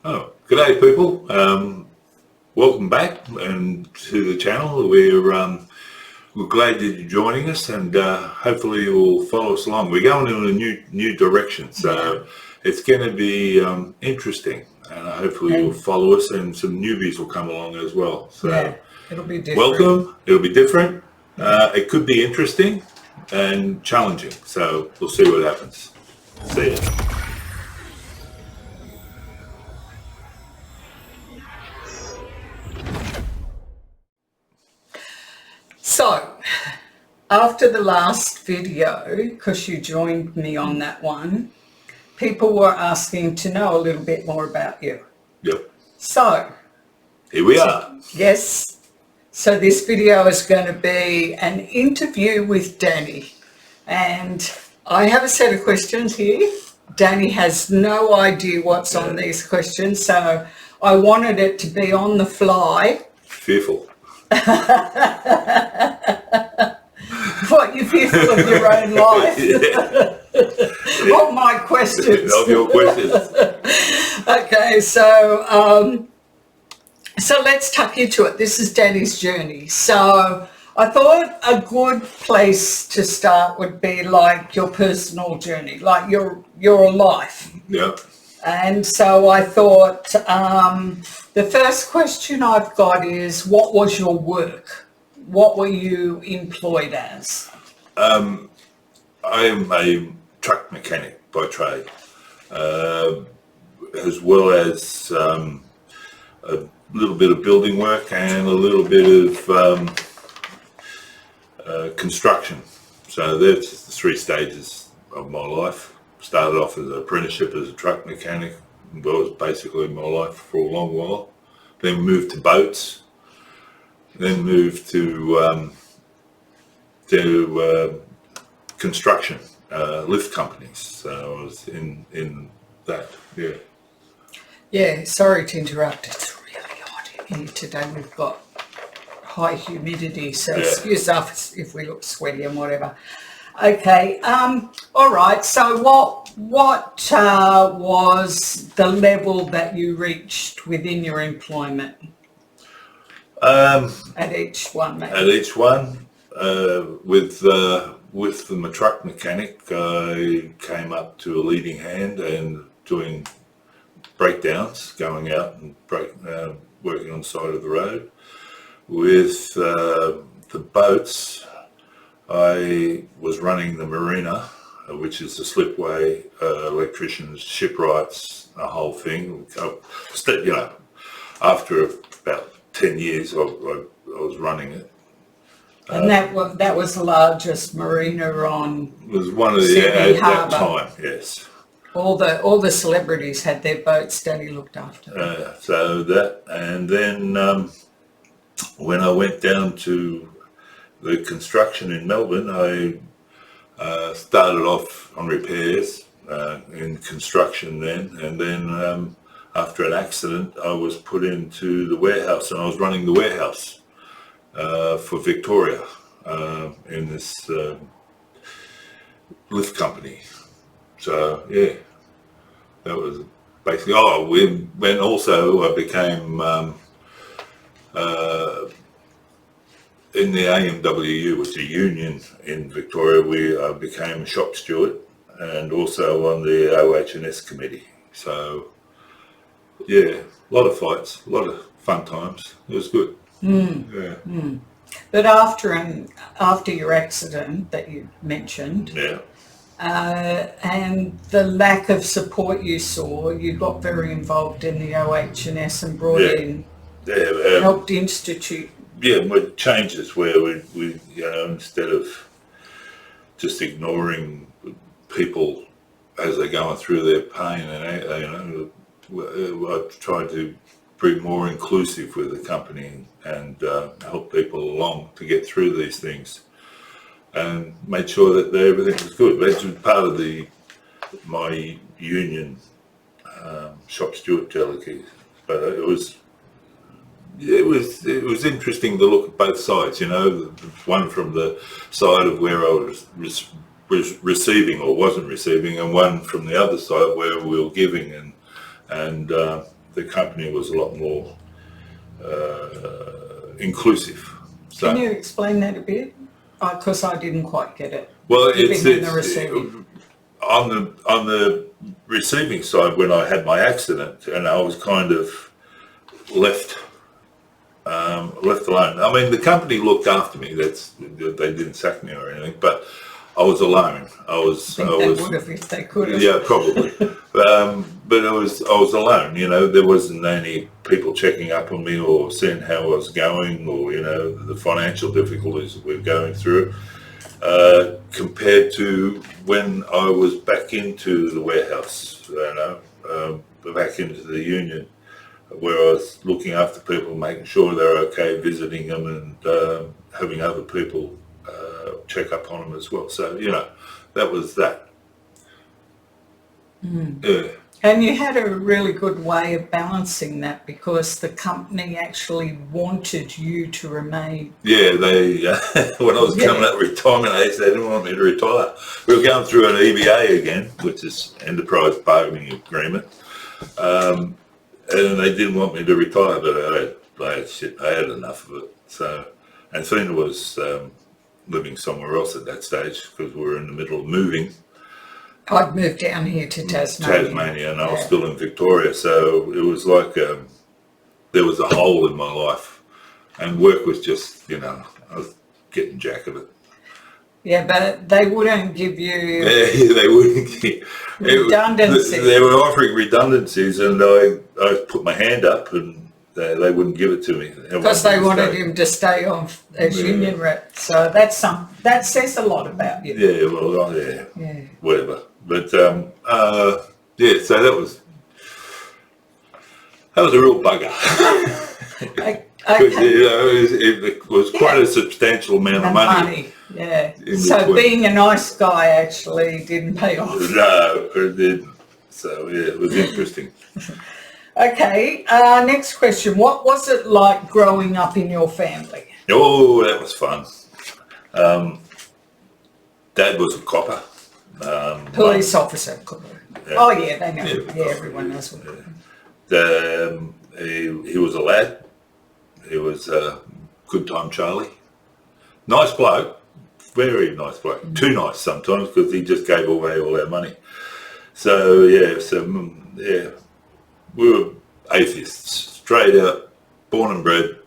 Oh, g'day people. Welcome back and to the channel. We're glad that you're joining us, and hopefully you'll follow us along. We're going in a new direction, so it's going to be interesting, and hopefully you'll follow us, and some newbies will come along as well. So it'll be different. Welcome. It'll be different. It could be interesting and challenging. So we'll see what happens. See ya. So, after the last video, because you joined me on that one, people were asking to know a little bit more about you. Yep. So, here we are. Yes. So this video is going to be an interview with Danny. And I have a set of questions here. Danny has no idea what's on these questions, so I wanted it to be on the fly. Fearful. What, you're fearful of your own life? Of my questions. Of your questions. Okay, so let's tuck into it. This is Danny's journey. So I thought a good place to start would be like your personal journey, like your life. Yep. And so I thought the first question I've got is, what was your work? What were you employed as? I am a truck mechanic by trade, as well as a little bit of building work and a little bit of construction. So that's the three stages of my life. Started off as an apprenticeship as a truck mechanic. That was basically my life for a long while. Then moved to boats. Then moved to construction, lift companies. So I was in that, yeah. Yeah, sorry to interrupt. It's really hot in here today. We've got high humidity, so excuse us if we look sweaty and whatever. Okay, all right. So what was the level that you reached within your employment? At each one, maybe. At each one, with the truck mechanic, I came up to a leading hand and doing breakdowns, going out and working on the side of the road. With the boats, I was running the marina, which is the slipway, electricians, shipwrights, the whole thing. After about 10 years, I was running it. And that was the largest marina on It was one of the Sydney at Harbour. that time, yes. All the celebrities had their boats Danny looked after. So that, and then when I went down to the construction in Melbourne, I started off on repairs in construction then, and then after an accident I was put into the warehouse, and I was running the warehouse for Victoria in this lift company. So yeah, that was basically, when also I became in the AMWU, which is a union in Victoria, I became a shop steward and also on the OH&S committee. So yeah, a lot of fights, a lot of fun times. It was good. But after your accident that you mentioned, and the lack of support you saw, you got very involved in the OH&S and brought in, helped institute. Yeah, with changes where we instead of just ignoring people as they're going through their pain, and I tried to be more inclusive with the company and help people along to get through these things, and made sure that everything was good. That was part of my union shop steward delegate, but it was interesting to look at both sides, one from the side of where I was receiving or wasn't receiving, and one from the other side where we were giving, and the company was a lot more inclusive. So, Can you explain that a bit? Because I didn't quite get it. well, Giving it's, and the receiving. on the receiving side, when I had my accident, and I was kind of left alone. I mean, the company looked after me. They didn't sack me or anything, but I was alone. I was They would have if they could have. yeah, probably. But I was alone. You know, there wasn't any people checking up on me or seeing how I was going, or the financial difficulties that we're going through. Compared to when I was back into the warehouse, back into the union, where I was looking after people, making sure they're okay, visiting them, and having other people check up on them as well. So, that was that. Yeah. And you had a really good way of balancing that because the company actually wanted you to remain. Yeah, they when I was coming up with retirement age, they didn't want me to retire. We were going through an EBA again, which is Enterprise Bargaining Agreement, and they didn't want me to retire, but I had enough of it. So, and Fina was living somewhere else at that stage because we were in the middle of moving. I'd moved down here to Tasmania. And I was still in Victoria, so it was like there was a hole in my life, and work was just, I was getting jack of it. Yeah, but they wouldn't give you Yeah, they wouldn't. redundancy. They were offering redundancies, and I put my hand up, and they wouldn't give it to me. Because they wanted him to stay on as union rep. So that says a lot about you. Yeah, well, Yeah. whatever. But so that was a real bugger. Okay. It was quite a substantial amount of money. Yeah. So being a nice guy actually didn't pay off. No, it didn't. So it was interesting. Okay. Next question. What was it like growing up in your family? Oh, that was fun. Dad was a copper. Police officer. Yeah. Oh yeah, they know. Yeah, everyone knows what. He was a lad. He was a good time Charlie. Nice bloke. Very nice bloke. Too nice sometimes because he just gave away all our money. So we were atheists, straight out, born and bred,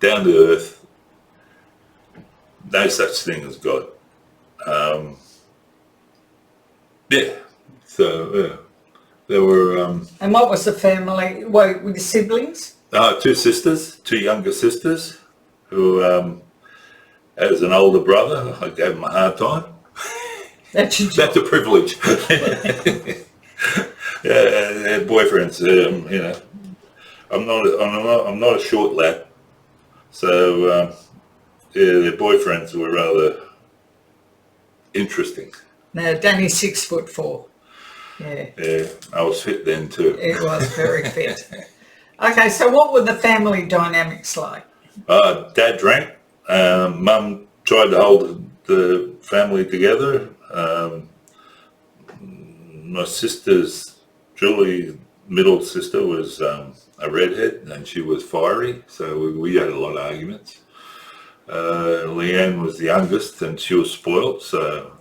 down to earth. No such thing as God. There were And what was the family? Were your siblings? 2 sisters, 2 younger sisters, who, as an older brother, I gave them a hard time. That's your job. That's a privilege. Yeah, boyfriends. I'm not a short lad, so their boyfriends were rather interesting. No, Danny's 6'4". Yeah. Yeah, I was fit then too. It was very fit. Okay, so what were the family dynamics like? Dad drank. Mum tried to hold the family together. My sister's, Julie, middle sister, was a redhead, and she was fiery, so we had a lot of arguments. Leanne was the youngest, and she was spoilt, so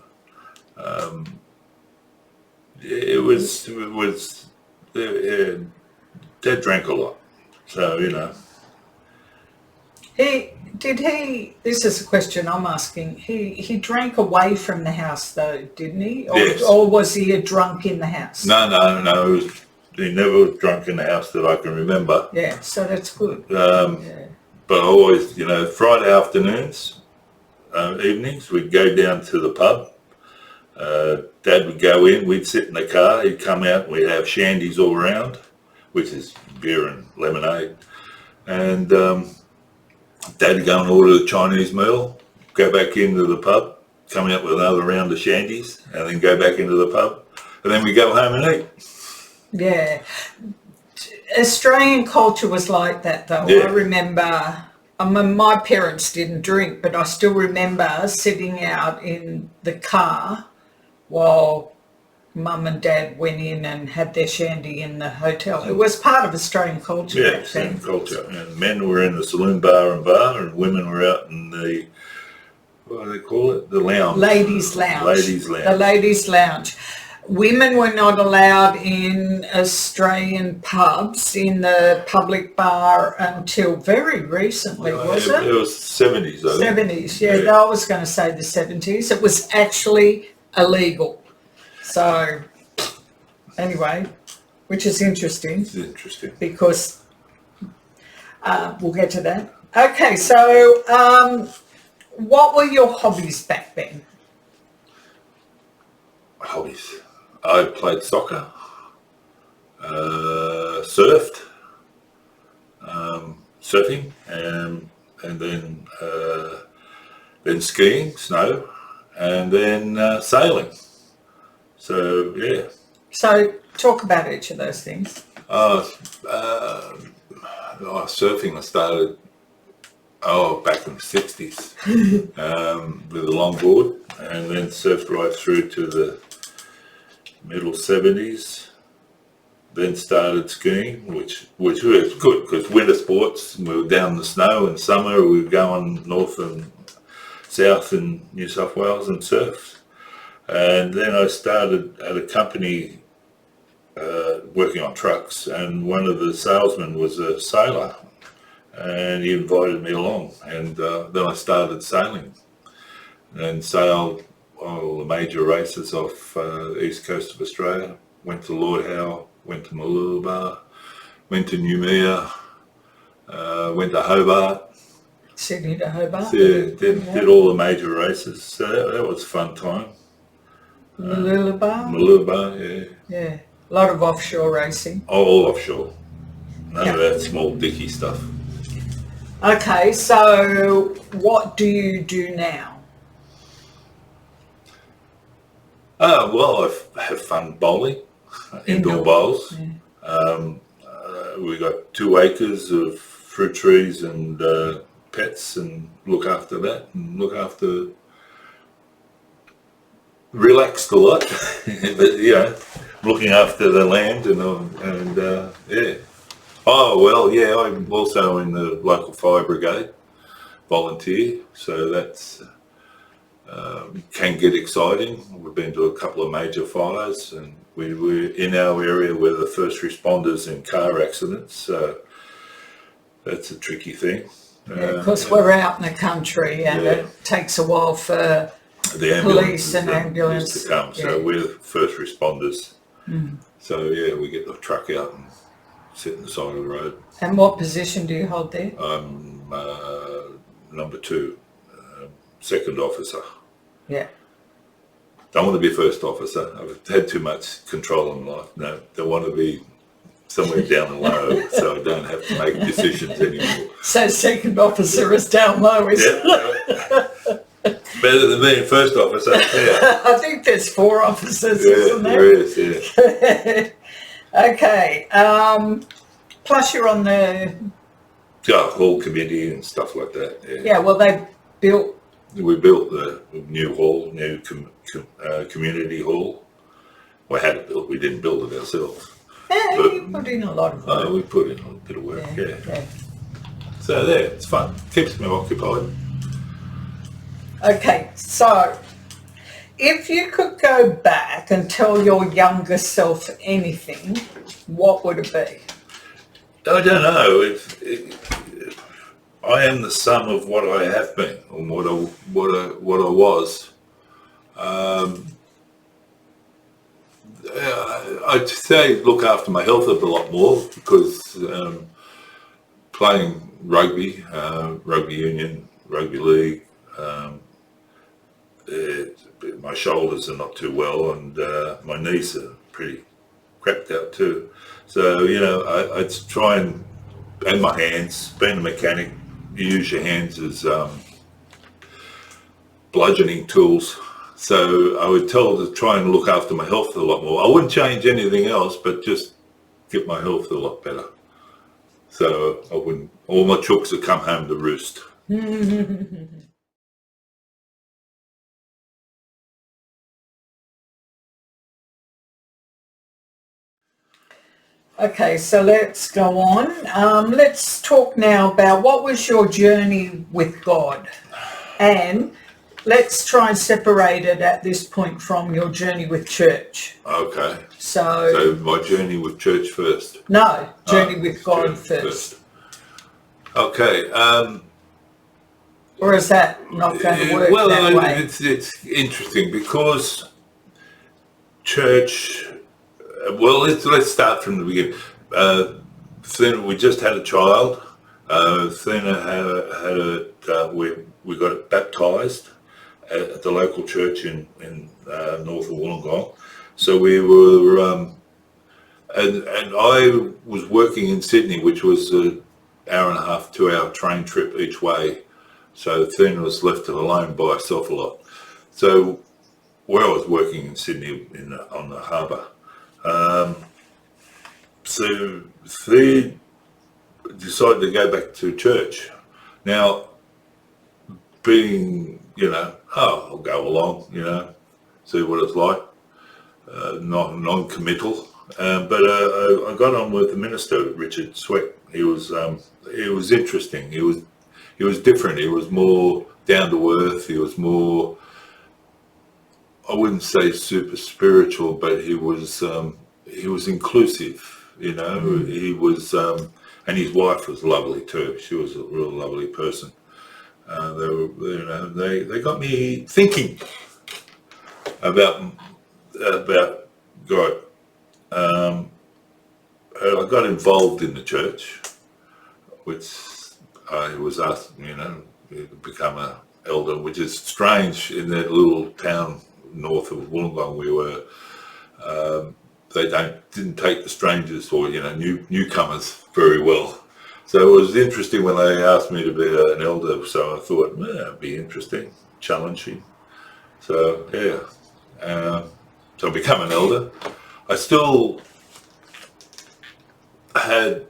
it was Dad drank a lot, so This is a question I'm asking. He drank away from the house though, didn't he? Yes. Or was he a drunk in the house? No. He never was drunk in the house that I can remember. Yeah, so that's good. But always, Friday afternoons, evenings, we'd go down to the pub. Dad would go in, we'd sit in the car, he'd come out, and we'd have shandies all around, which is beer and lemonade. And Dad would go and order the Chinese meal, go back into the pub, come out with another round of shandies, and then go back into the pub. And then we go home and eat. Yeah. Australian culture was like that though. Yeah. I remember, my parents didn't drink, but I still remember sitting out in the car while, mum and dad went in and had their shandy in the hotel. It was part of Australian culture Yeah, back then. same culture. And men were in the saloon bar, and women were out in the, what do they call it? The lounge. Ladies' lounge. Ladies' lounge. The ladies' lounge. Women were not allowed in Australian pubs in the public bar until very recently, was it? It was 70s, though. 70s, yeah. I was going to say the 70s. It was actually illegal. So, anyway, which is interesting. It's interesting. Because we'll get to that. Okay, so what were your hobbies back then? Hobbies. I played soccer, surfed, surfing, and then skiing, snow, and then sailing. So yeah. So talk about each of those things. Surfing I started back in the 60s with a longboard, and then surfed right through to the middle 70s. Then started skiing, which was good because winter sports, we were down in the snow. In summer we were going north and south in New South Wales and surfed. And then I started at a company working on trucks, and one of the salesmen was a sailor, and he invited me along, and then I started sailing and sailed all the major races off the east coast of Australia. Went to Lord Howe, went to Mooloolaba, went to Noumea, went to Hobart. Sydney to Hobart? Yeah, did all the major races. So that was a fun time. Mooloolaba? Yeah. Yeah, a lot of offshore racing. All offshore. None of that small dicky stuff. Okay, so what do you do now? Well, I have fun bowling, indoor bowls. Yeah. We got 2 acres of fruit trees and pets, and look after that, and relaxed a lot, but looking after the land and yeah. Oh well, yeah. I'm also in the local fire brigade, volunteer, so that's can get exciting. We've been to a couple of major fires, and we're in our area, we're the first responders in car accidents, so that's a tricky thing. Because we're out in the country, and it takes a while for the police and ambulance to come. So we're the first responders. So yeah, we get the truck out and sit on the side of the road. And what position do you hold there? I'm number 2, second officer. Yeah. Don't want to be first officer. I've had too much control in life. No, don't want to be somewhere down low, so I don't have to make decisions anymore. So second officer is down low, isn't it? Better than being first officer. Yeah. I think there's 4 officers, Yeah, isn't there? there is. Yeah. Okay. Plus you're on the... Hall committee and stuff like that. Yeah, well, they built... We built the new hall, new community hall. We had it built. We didn't build it ourselves. Yeah, you put in a lot of work. We put in a bit of work, yeah. So there, it's fun. Keeps me occupied. Okay, so if you could go back and tell your younger self anything, what would it be? I don't know. I am the sum of what I have been and what I was. I'd say look after my health a lot more, because playing rugby, rugby union, rugby league, my shoulders are not too well, and my knees are pretty crapped out too. So I'd try and my hands, being a mechanic, you use your hands as bludgeoning tools. So I would try and look after my health a lot more. I wouldn't change anything else, but just get my health a lot better. So all my chooks would come home to roost. Okay, so let's go on. Let's talk now about what was your journey with God, and let's try and separate it at this point from your journey with church. Okay. So So my journey with church first. no, journey with God Journey first. Okay. Or is that not going to work Well, that way? it's interesting because church. Well, let's start from the beginning. Then we just had a child. Then we got it baptised at the local church in north of Wollongong. So we were, and I was working in Sydney, which was an hour and a half, 2 hour train trip each way. So Thena was left alone by herself a lot. So where I was working in Sydney on the harbour. So they decided to go back to church. Now, being, I'll go along, see what it's like, non-committal. But I got on with the minister, Richard Sweat. He was interesting. He was different. He was more down to earth. He was more, I wouldn't say super spiritual, but he was inclusive. He was, and his wife was lovely too. She was a real lovely person. They got me thinking about God. I got involved in the church, which I was asked, to become an elder, which is strange in that little town north of Wollongong. We were. They didn't take the strangers or newcomers very well. So it was interesting when they asked me to be an elder. So I thought, it'd be interesting, challenging. So so I became an elder. I still had,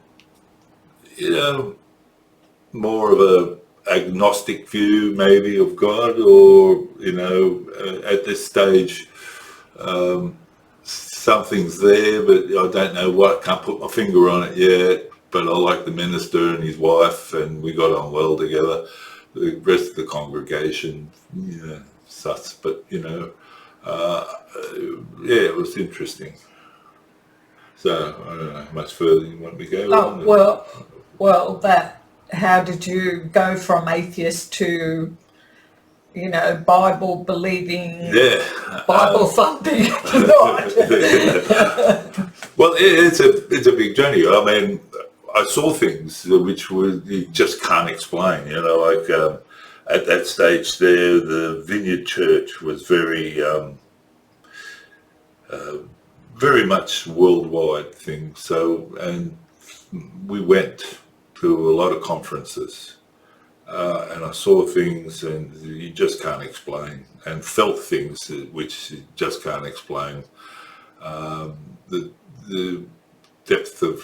more of a agnostic view maybe of God, or at this stage. Something's there, but I don't know what. Can't put my finger on it yet. But I like the minister and his wife, and we got on well together. The rest of the congregation, such. But it was interesting. So I don't know how much further you want me to go. Well, how did you go from atheist to Bible believing, Bible thumping God? Well, it's a big journey. I mean, I saw things which you just can't explain. Like at that stage there, the Vineyard Church was very much worldwide thing. So, and we went to a lot of conferences. And I saw things and you just can't explain, and felt things which you just can't explain. The depth of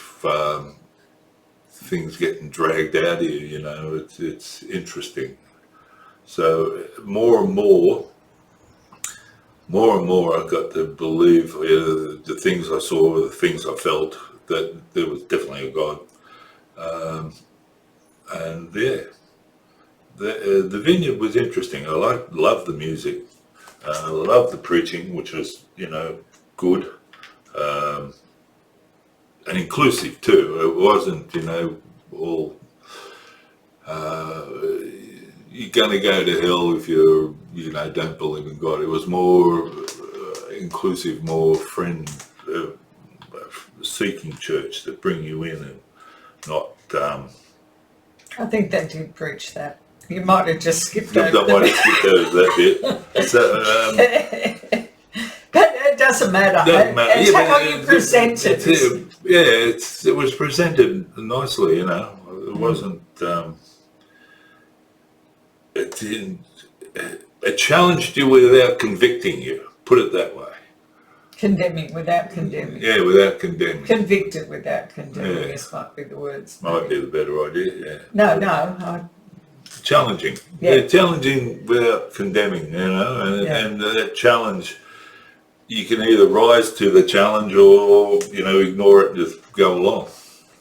things getting dragged out of you, it's interesting. So more and more I got to believe the things I saw, the things I felt, that there was definitely a God. The Vineyard was interesting. I loved the music. I loved the preaching, which was, good. And inclusive too. It wasn't, all, you're going to go to hell if you don't believe in God. It was more inclusive, more seeking church that bring you in, and not... I think they did preach that. You might have just skipped over that bit. So, but it doesn't matter. It's how you present it. It was presented nicely, It wasn't... it challenged you without convicting you, put it that way. Condemning without condemning. Yeah, without condemning. Convicted without condemning, this might be the words. Might be the better idea, yeah. No. Challenging. Yeah, challenging without condemning, and that challenge, you can either rise to the challenge or, ignore it and just go along.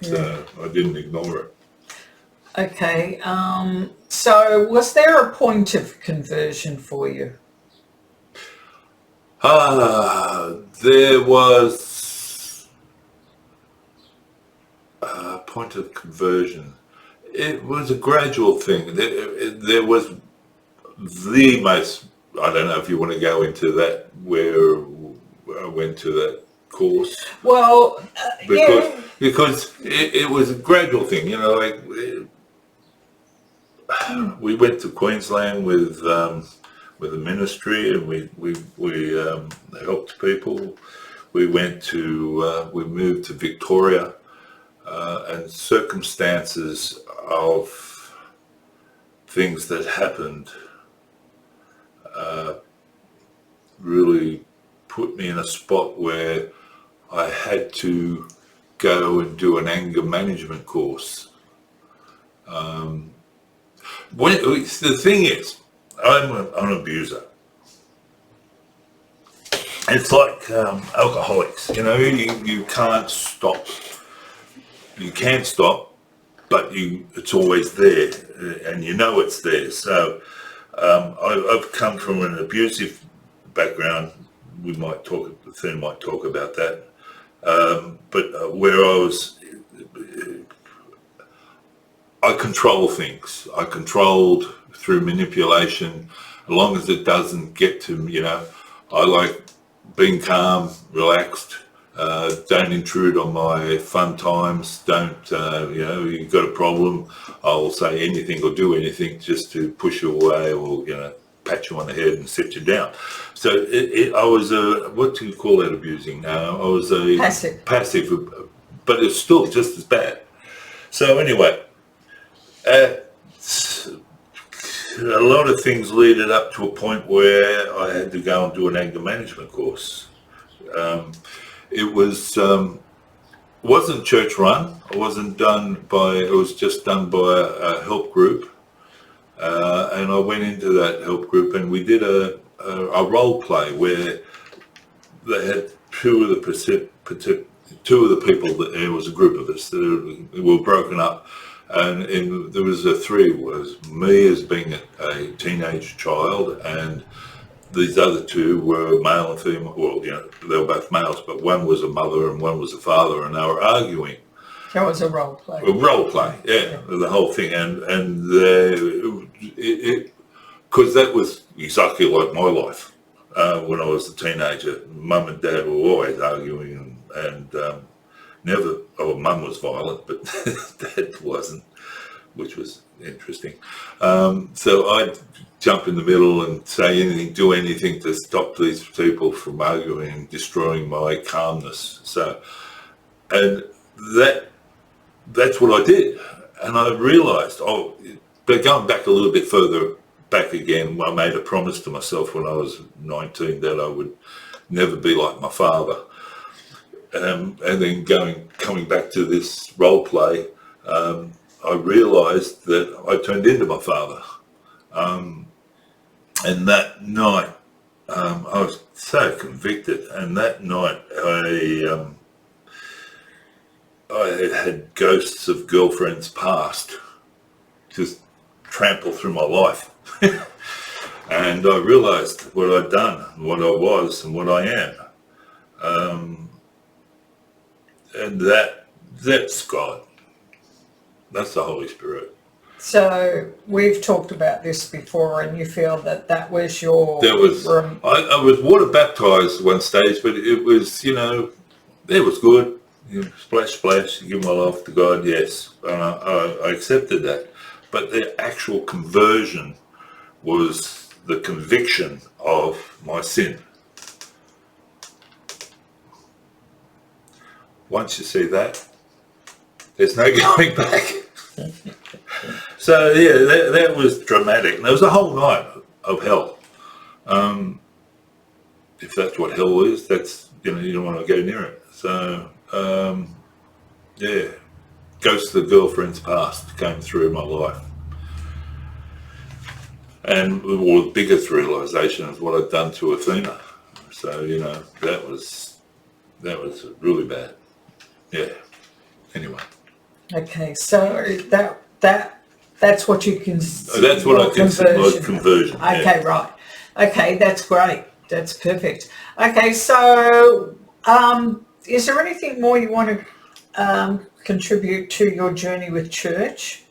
So I didn't ignore it. Okay. So was there a point of conversion for you? There was a point of conversion. It was a gradual thing. There was the most, I don't know if you want to go into that, where I went to that course. Well, Because it was a gradual thing, we went to Queensland with the ministry, and we helped people. We moved to Victoria, and circumstances of things that happened really put me in a spot where I had to go and do an anger management course. The thing is, I'm an abuser. It's like alcoholics, you can't stop. You can stop, but it's always there, and it's there. So I've come from an abusive background. The thing might talk about that. But where I control things. I controlled through manipulation, as long as it doesn't get to me. I like being calm, relaxed. Don't intrude on my fun times. Don't, you've got a problem, I'll say anything or do anything just to push you away, or, pat you on the head and sit you down. So I was what do you call that, abusing? I was a passive, but it's still just as bad. So anyway, a lot of things leaded up to a point where I had to go and do an anger management course. It wasn't church run. It was just done by a help group. And I went into that help group, and we did a role play where they had two of the people, there was a group of us that were broken up, and there was three. It was me as being a teenage child, and these other two were male and female. Well, they were both males, but one was a mother and one was a father, and they were arguing. That was a role play. A role play, yeah, the whole thing, and because that was exactly like my life when I was a teenager. Mum and Dad were always arguing, and never. Oh, Mum was violent, but Dad wasn't, which was interesting. So I'd jump in the middle and say anything, do anything to stop these people from arguing and destroying my calmness. So, and that's what I did. And I realised, but going back a little bit further back again, I made a promise to myself when I was 19 that I would never be like my father. And then coming back to this role play, I realised that I turned into my father. And that night, I was so convicted. And that night, I had ghosts of girlfriends past just trample through my life. And I realised what I'd done, what I was, and what I am. And that's God. That's the Holy Spirit. So we've talked about this before, and you feel that was your... I was water baptised at one stage, but it was, it was good. Splash, splash, give my life to God, yes. I accepted that. But the actual conversion was the conviction of my sin. Once you see that, there's no going back. So yeah, that was dramatic. And there was a whole night of hell. If that's what hell is, that's, you don't want to go near it. So yeah, ghosts of girlfriends past came through my life. And the biggest realisation is what I'd done to Athena. So, that was really bad. Yeah. Anyway. Okay, so that's what you consider. That's what I consider my conversion. Okay, yeah. right. Okay, that's great. That's perfect. Okay, so is there anything more you want to contribute to your journey with church?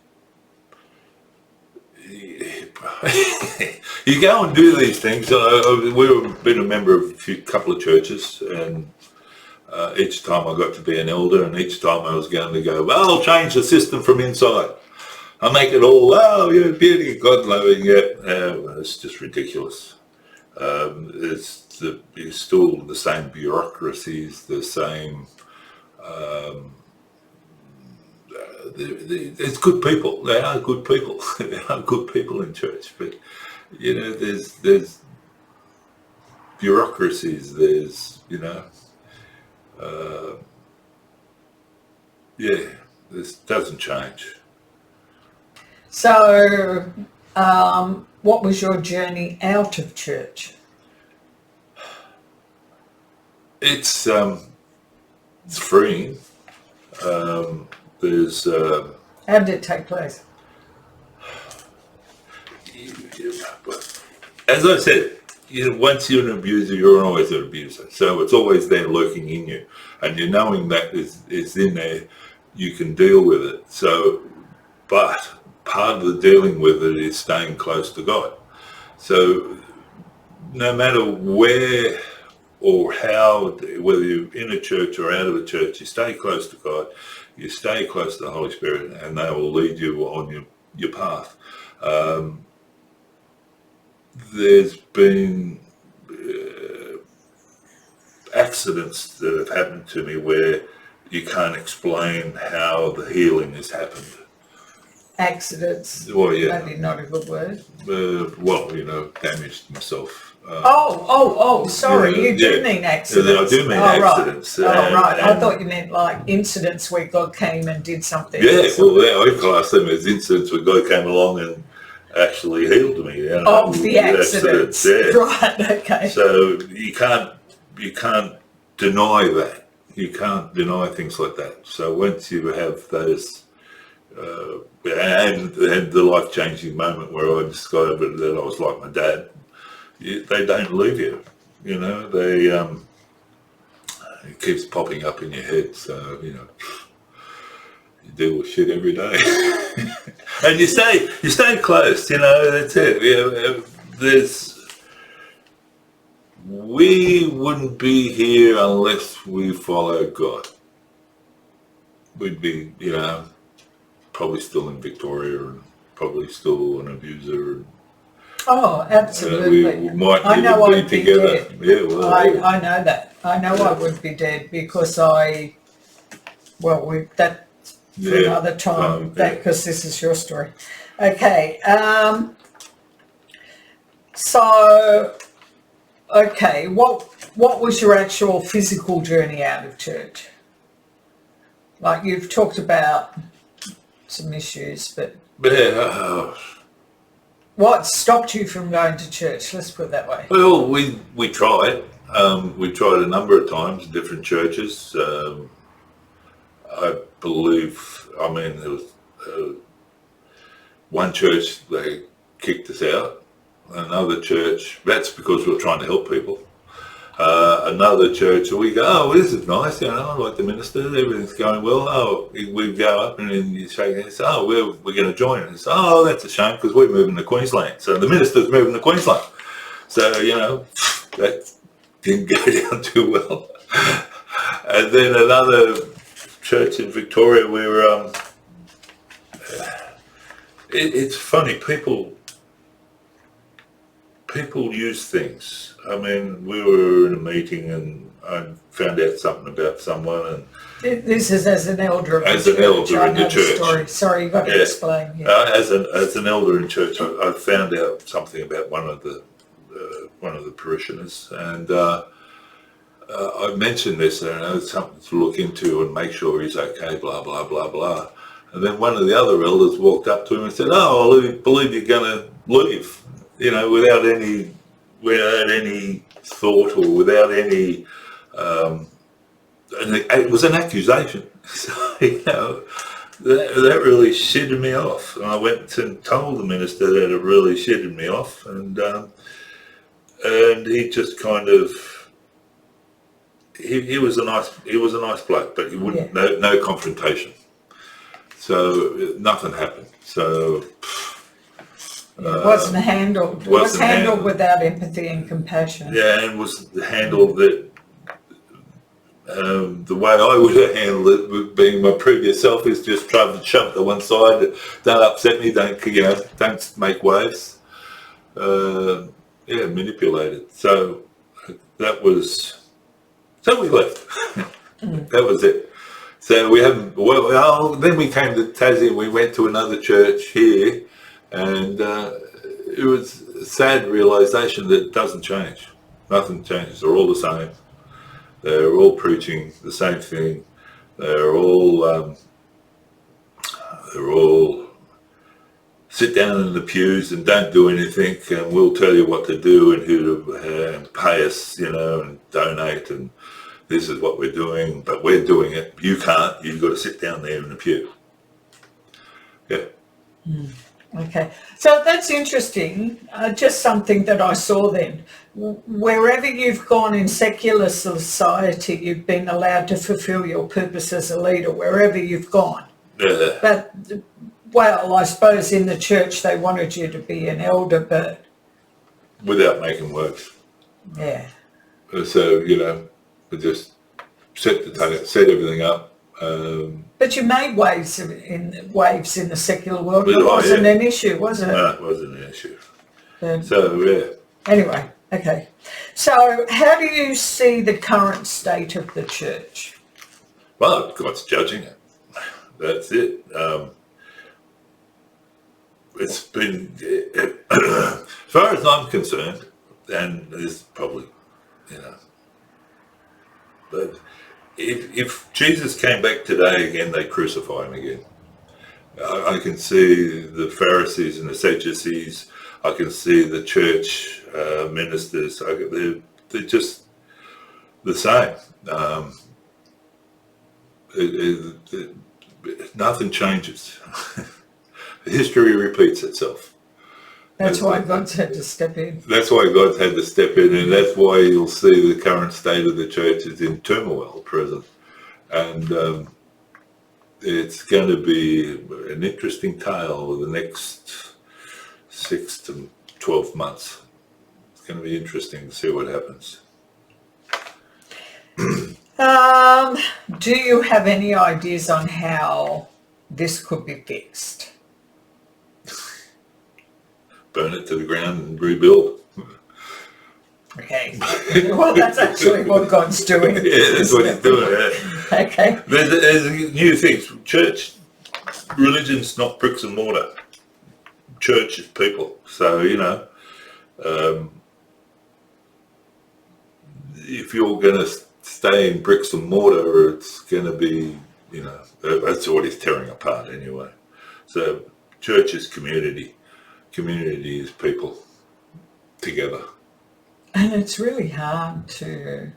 You go and do these things. We've been a member of a couple of churches, and each time I got to be an elder, and each time I was going to go, well, I'll change the system from inside. I'll make it all, you're beauty, God loving. Yeah, it's just ridiculous. It's still the same bureaucracies, the same. There's good people. They are good people. There are good people in church, but there's bureaucracies. There's this doesn't change. So, what was your journey out of church? It's freeing. There's How did it take place? As I said, once you're an abuser, you're always an abuser. So it's always there lurking in you, and knowing that it's in there, you can deal with it. So, but part of the dealing with it is staying close to God. So no matter where or how, whether you're in a church or out of a church, you stay close to God, you stay close to the Holy Spirit, and they will lead you on your path. There's been accidents that have happened to me where you can't explain how the healing has happened. Accidents? Well, yeah. Maybe not a good word. Damaged myself. Sorry, you do mean accidents. I do mean accidents. Right. I thought you meant like incidents where God came and did something. Yeah, I class them as incidents where God came along and actually healed me. Of the accidents. Yeah. Right, okay. So you can't deny that. You can't deny things like that. So once you have those, and the life-changing moment where I discovered that I was like my dad, they don't leave you. They it keeps popping up in your head. So you deal with shit every day, and you stay close. That's it. We wouldn't be here unless we followed God. We'd be, probably still in Victoria and probably still an abuser. Oh, absolutely. We might I know even I'd be be together. dead. Yeah, well, I know that. I know I would be dead because for another time, because this is your story. Okay. What was your actual physical journey out of church? Like you've talked about some issues, but what stopped you from going to church? Let's put it that way. Well, we tried. We tried a number of times, different churches. I believe, there was one church, they kicked us out. Another church, that's because we were trying to help people. Another church, we go, this is nice, I like the minister, everything's going well. We go up and then you shake hands, we're going to join. And that's a shame because we're moving to Queensland. So the minister's moving to Queensland. So, that didn't go down too well. And then another church in Victoria where it's funny, people use things. We were in a meeting and I found out something about someone, and this is as an elder of as the an church. elder in the church. Story. Sorry, you've got to explain. Yeah. As an elder in church, I found out something about one of the parishioners, and I mentioned this, and it's something to look into and make sure he's okay. Blah blah blah blah. And then one of the other elders walked up to him and said, I believe you're going to leave, without any thought or without any. And it was an accusation, so that really shitted me off. And I went and told the minister that it really shitted me off, and he just kind of. He was a nice bloke, but he wouldn't no confrontation. So nothing happened. So it wasn't handled. It was handled without empathy and compassion. Yeah, and was handled that the way I would have handled it, with being my previous self, is just try to shove to one side. Don't upset me. Don't make waves. Manipulated. So that was. So we left. That was it. So we haven't. Well, then we came to Tassie and we went to another church here, and it was a sad realisation that it doesn't change. Nothing changes. They're all the same. They're all preaching the same thing. They're all sit down in the pews and don't do anything, and we'll tell you what to do and who to and pay us, and donate, and this is what we're doing, but we're doing it. You can't. You've got to sit down there in the pew. Yeah. Okay. So that's interesting. Just something that I saw then. Wherever you've gone in secular society, you've been allowed to fulfill your purpose as a leader, wherever you've gone. Yeah. But, well, I suppose in the church they wanted you to be an elder, but... Without making waves. Yeah. So, we just set everything up. But you made waves in the secular world. It wasn't an issue, was it? No, it wasn't an issue. So, yeah. Anyway, okay. So how do you see the current state of the church? Well, God's judging it. That's it. It's been, as far as I'm concerned, and there's probably, but if Jesus came back today again, they crucify him again. I can see the Pharisees and the Sadducees. I can see the church ministers. They're just the same. Nothing changes. History repeats itself. That's why God's had to step in. That's why God's had to step in, and that's why you'll see the current state of the church is in turmoil at present. And it's going to be an interesting tale of the next 6 to 12 months. It's going to be interesting to see what happens. Do you have any ideas on how this could be fixed? Burn it to the ground and rebuild. Okay. Well, that's actually what God's doing. Yeah, that's what he's doing. Yeah. Okay. There's new things. Church, religion's not bricks and mortar. Church is people. So, if you're going to stay in bricks and mortar, it's going to be, that's what he's tearing apart anyway. So, church is community. Community is people together. And it's really hard to,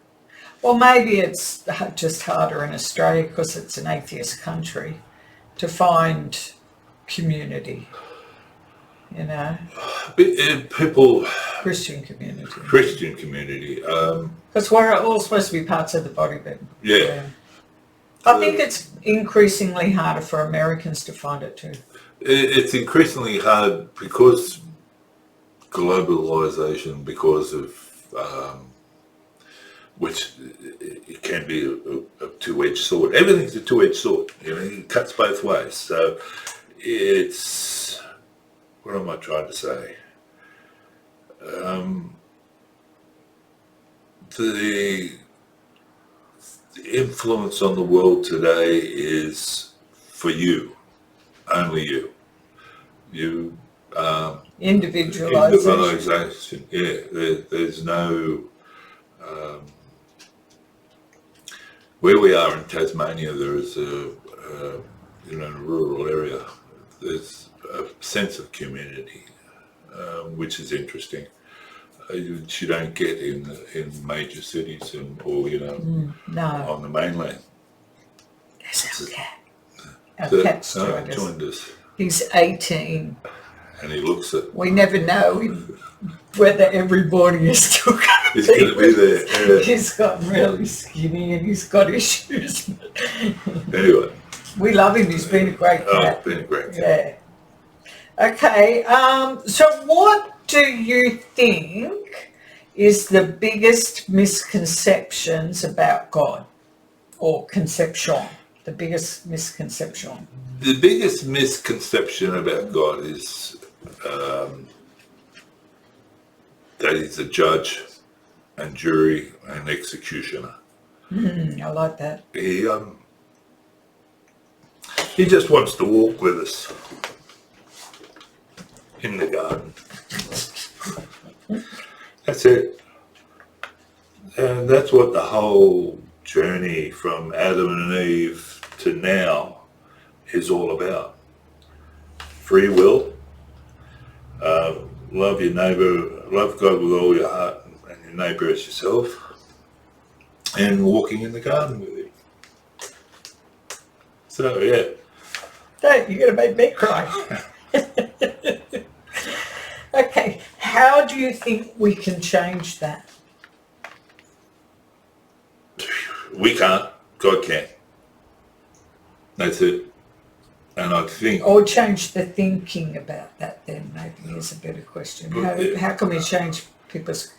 well, maybe it's just harder in Australia because it's an atheist country to find community, People... Christian community. Because we're all supposed to be parts of the body, but... Yeah. I think it's increasingly harder for Americans to find it too. It's increasingly hard because globalization, because of which it can be a two-edged sword. Everything's a two-edged sword. It cuts both ways. So it's, what am I trying to say? The influence on the world today is for you, only you. Individualization. Yeah, there's no. Where we are in Tasmania, there is in a rural area, there's a sense of community, which is interesting. which you don't get in major cities or No, on the mainland. there's our cat. Our So, cat's joined us. joined us, He's 18. and he looks at. We never know whether every morning he's still He's going to be there. Yeah. He's gotten really skinny and he's got issues. Anyway, We love him. He's been a great cat. it's been a great cat. Yeah. Okay. So what do you think is the biggest misconceptions about God, or conception? The biggest misconception. The biggest misconception about God is that he's a judge and jury and executioner. I like that. He just wants to walk with us in the garden. That's it. And that's what the whole journey from Adam and Eve to now is all about. Free will, love your neighbour, love God with all your heart and your neighbour as yourself, and walking in the garden with him. So, yeah. Don't, you're going to make me cry. Okay, how do you think we can change that? We can't, God can. That's it. And I think... Or change the thinking about that then, maybe is a better question. How can we change people's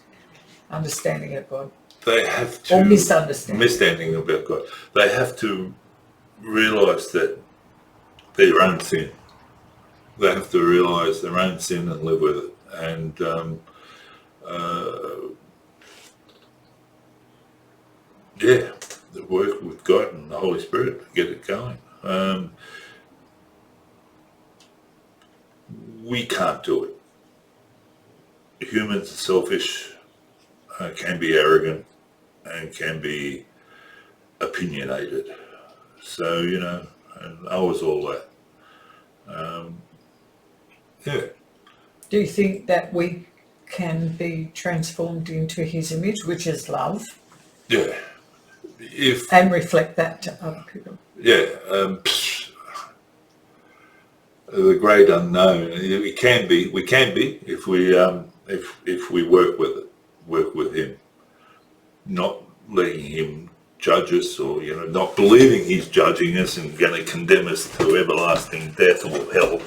understanding of God? They have to... Or misunderstanding about God. They have to realise that their own sin. They have to realise their own sin and live with it. And work with God and the Holy Spirit to get it going. We can't do it. Humans are selfish, can be arrogant, and can be opinionated. So, and I was all that. Do you think that we can be transformed into his image, which is love? Yeah. And reflect that to other people? Yeah. The great unknown. We can be if we work with him, not letting him judge us, or not believing he's judging us and going to condemn us to everlasting death or hell,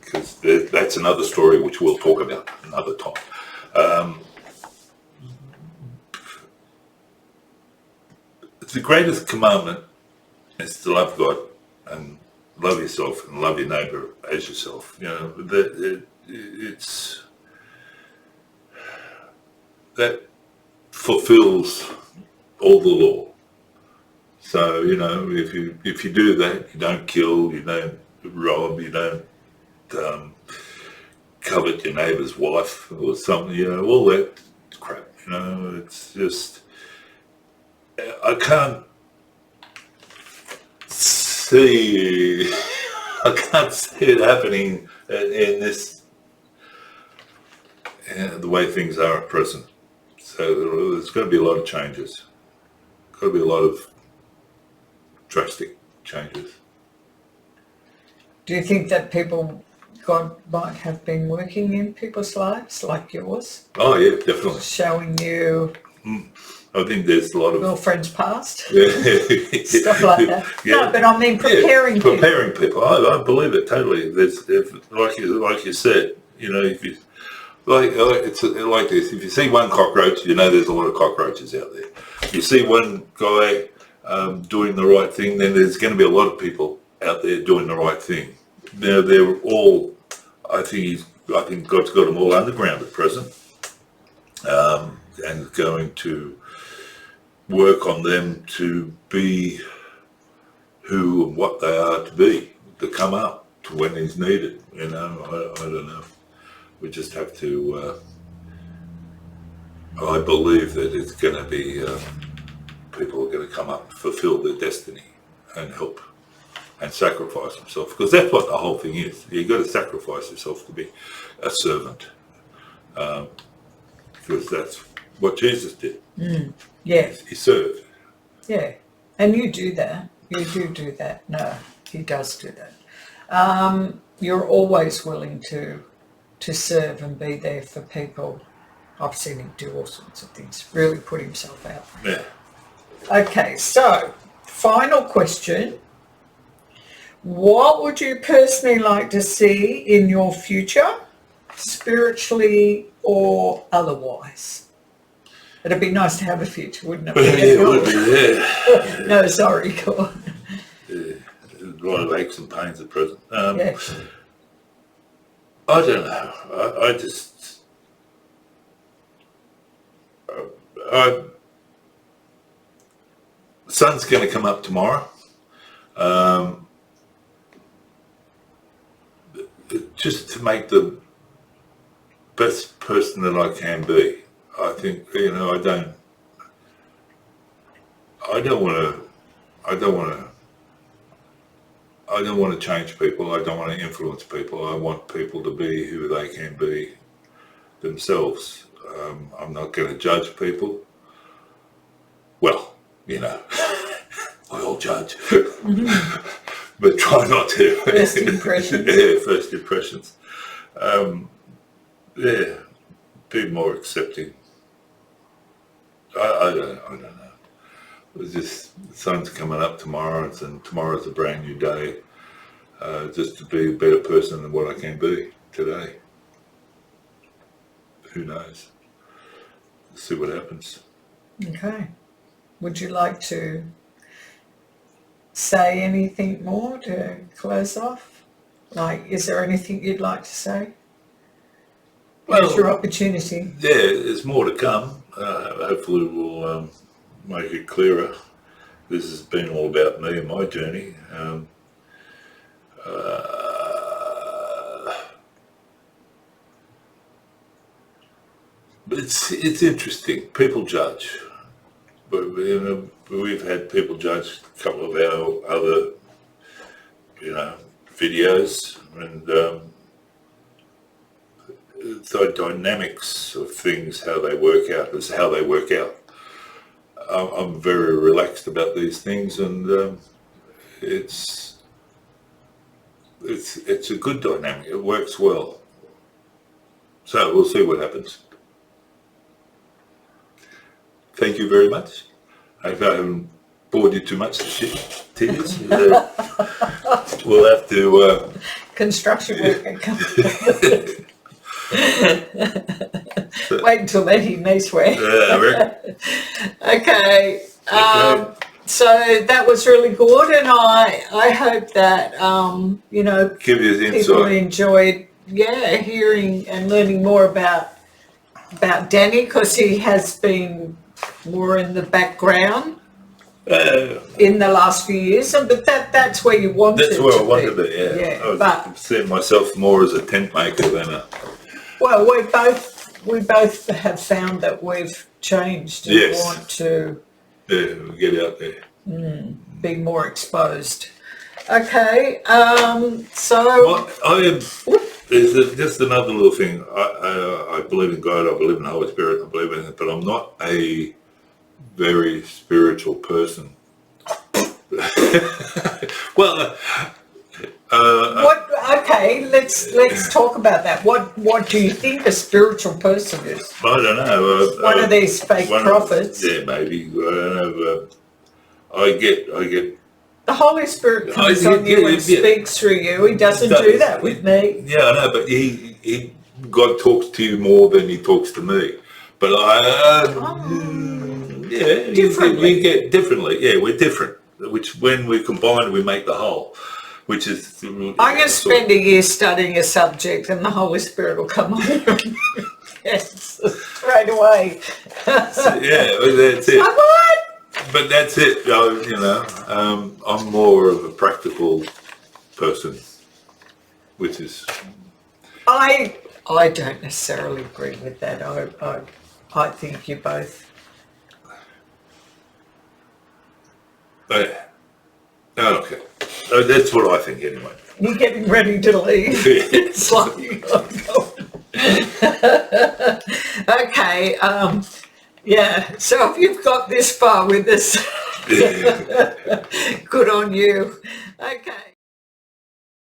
because that's another story which we'll talk about another time. The greatest commandment is to love God and love yourself and love your neighbour as yourself. It's that fulfills all the law. So if you do that, you don't kill, you don't rob, you don't covet your neighbour's wife or something. All that crap. It's just I can't see it happening in this the way things are at present. So there's going to be a lot of changes. Got to be a lot of drastic changes. Do you think that God might have been working in people's lives like yours? Oh yeah, definitely. Showing you I think there's a lot of girlfriends past, stuff like that. Yeah. No, but I mean preparing people. Preparing people. I believe it totally. Like you said, if you it's like this. If you see one cockroach, there's a lot of cockroaches out there. If you see one guy doing the right thing, then there's going to be a lot of people out there doing the right thing. They're all. I think God's got them all underground at present, and going to work on them to be who and what they are to be, to come up to when he's needed. I don't know. We just have to. I believe that it's going to be people are going to come up, fulfill their destiny, and help and sacrifice themselves, because that's what the whole thing is. You've got to sacrifice yourself to be a servant. because that's what Jesus did. Yeah, He served. yeah. And you do that. You do that. No, he does do that. You're always willing to serve and be there for people. I've seen him do all sorts of things, really put himself out. Yeah. Okay, so final question. What would you personally like to see in your future, spiritually or otherwise? It'd be nice to have a future, wouldn't it? Yeah, it would be, yeah. No, sorry, go on. Yeah. A lot of aches and pains at present. Yeah. I don't know. I just... the sun's going to come up tomorrow. Just to make the best person that I can be. I think, I don't want to change people. I don't want to influence people. I want people to be who they can be themselves. I'm not going to judge people. Well, we all judge, but try not to. First impressions. Yeah, first impressions. Yeah, be more accepting. I don't know. It's just, the sun's coming up tomorrow, and tomorrow's a brand new day. Just to be a better person than what I can be today. Who knows? See what happens. Okay. Would you like to say anything more to close off? Like, is there anything you'd like to say? Here's your opportunity. Yeah, there's more to come. Hopefully we'll make it clearer. This has been all about me and my journey. But it's interesting. People judge. But we've had people judge a couple of our other, videos, and the dynamics of things, how they work out, is how they work out. I'm very relaxed about these things, and it's a good dynamic. It works well. So we'll see what happens. Thank you very much. I hope I haven't bored you too much to tears. We'll have to... Construction worker. Wait until then he knows where. Okay. So that was really good, and I hope that give you people insight. enjoyed hearing and learning more about Danny, because he has been more in the background in the last few years, but that's where you wanted to be. That's where I wanted to be, yeah. I was seeing myself more as a tent maker than a... Well, we both have found that we've changed and want to get out there. Be more exposed. Okay, so... There's just another little thing. I believe in God, I believe in the Holy Spirit, I believe in it, but I'm not a very spiritual person. Well, okay, let's talk about that. What do you think a spiritual person is? I don't know. One of these fake prophets. Yeah, maybe. I don't know. I get. The Holy Spirit comes on you and speaks through you. He doesn't do that with me. Yeah, I know, but God talks to you more than he talks to me. But differently. We get differently. Yeah, we're different. Which when we combine, we make the whole. Which is... I'm going to spend a year studying a subject, and the Holy Spirit will come on you. Yes, straight away. Yeah, that's it. Come on! But that's it. I'm more of a practical person, which is... I don't necessarily agree with that. I think you both... Okay. That's what I think anyway. You're getting ready to leave. It's like you got to go. Okay. Yeah. So if you've got this far with us, good on you.